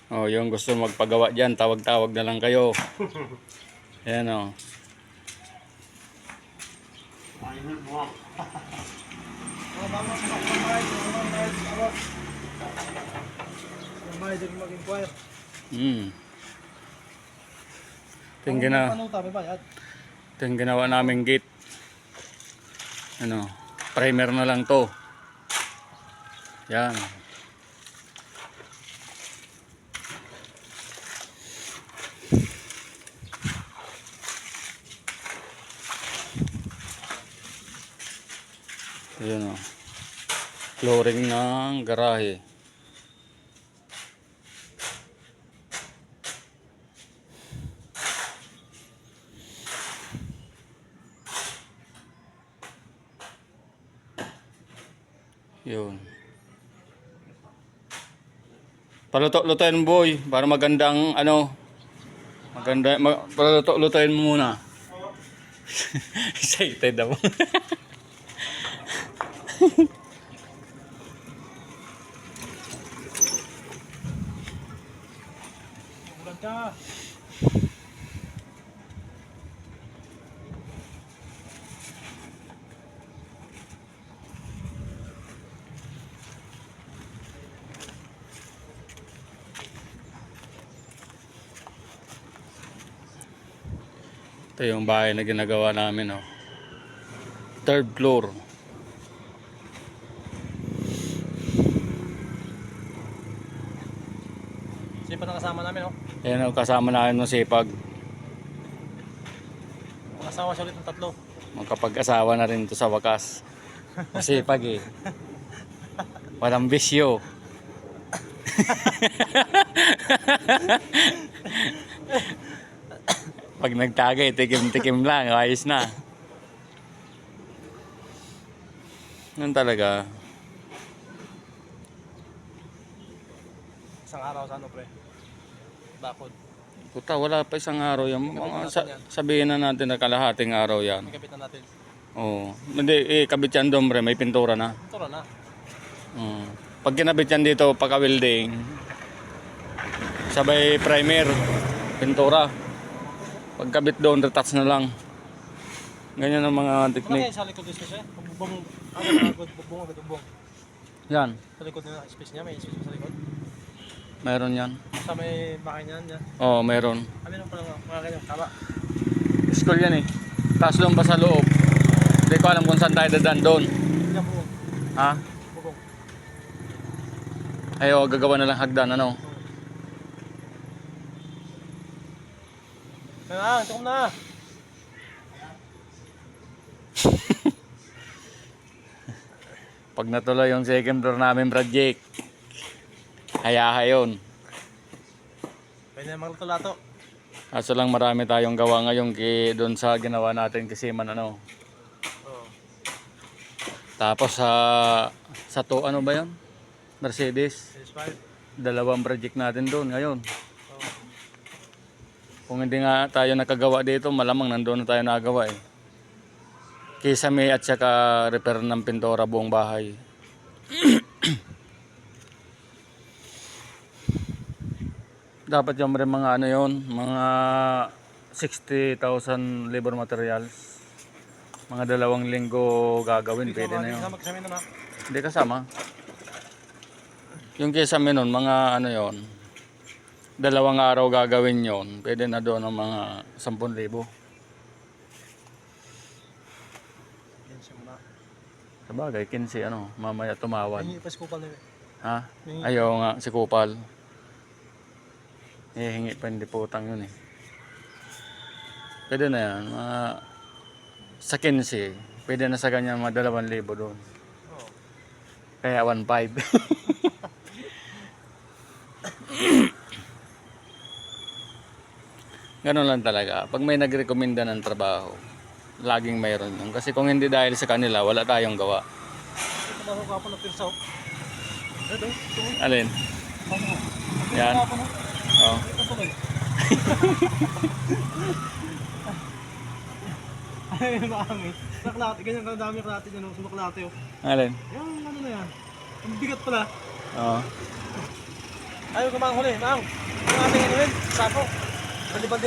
Oh, yung gusto magpagawa dyan, tawag-tawag na lang kayo. Ayan o. Ito yung ginawa naming gate. Ano, primer na lang to. Yan. Ayan o. Flooring ng garahe. Yun. Paluto-lutuin mo, boy, para magandang ano. Paluto-lutuin mo muna. Excited ako. Ito yung bahay na ginagawa namin, oh. Third floor. Sipag na kasama namin, oh. Ayan ang kasama namin ng sipag. Mag-asawa siya ulit ng tatlo. Magkapag-asawa na rin ito sa wakas. Masipag eh. Walang bisyo. Pag nagtagay, tikim-tikim lang, ayos na. Yan talaga. Isang araw sa ano, pre? Bakod. Puta, wala pa isang araw yan. Sabihin na natin na kalahating araw yan. May kabit na natin. Oo. Hindi, kabit yan doon, may pintura na. Pintura na. Pag kinabit yan dito, pagka-welding, sabay primer, pintura. Pagkabit doon, retouch na lang. Ganyan ang mga Wala technique. kaya sa likod ng space niya? Bubong, bubong. Yan, Sa likod ng space niya, may space sa likod. meron yan. Sa may bahay niyan, yan. Oo, meron. Kami nang pala mga kanyang kaba. School yan eh. Taas doon ba sa loob? Hindi ko alam kung saan tayo dadaan doon. Yan, bubong. Ha? Bubong. Ay, oo, gagawa na lang hagdan, ano? Kaya ito na. Pag natuloy yung second floor namin project, hayaha yun. Pwede na maglato-lato. Kaso lang marami tayong gawa ngayon doon sa ginawa natin kasi man ano. Oo. Tapos sa to ano ba yun? Mercedes. PS5. Dalawang project natin doon ngayon. Oo. Kung hindi nga tayo nakagawa dito, malamang nandoon na tayo nagawa eh. Kisame at saka repair ng pintura buong bahay. Dapat yung rin mga ano yon, mga 60,000 labor materials. Mga 2 linggo gagawin, pwede na yun. Kasama na. Hindi kasama. Yung kisame nun, mga ano yon, 2 araw gagawin yon, pwede na doon ng mga 10,000. Yan siya muna. Sabagay, 15 ano, mamaya tumawad. Hingi pa si Kupal na yun. Ha? Ayaw nga, si Kupal. Hingi pa hindi putang yun eh. Pwede na yan, mga sa 15, pwede na sa ganyan mga 2,000 doon. Oo. Kaya 1,500. Ganun lang talaga. Pag may nagrekomenda ng trabaho, laging mayroon yun. Kasi kung hindi dahil sa kanila, wala tayong gawa. Ito ba ako na pirsaw? Ito. Alin? Yan. Oh. Ay, maami. Naklate, ganyan ka dami naklate dyan, sumaklate oh. Alin? Yan, ano na yan. Ang bigat pala. Oo. Ayaw ka manghuli, mang. Ang ating inuwin, sako. Baliban din.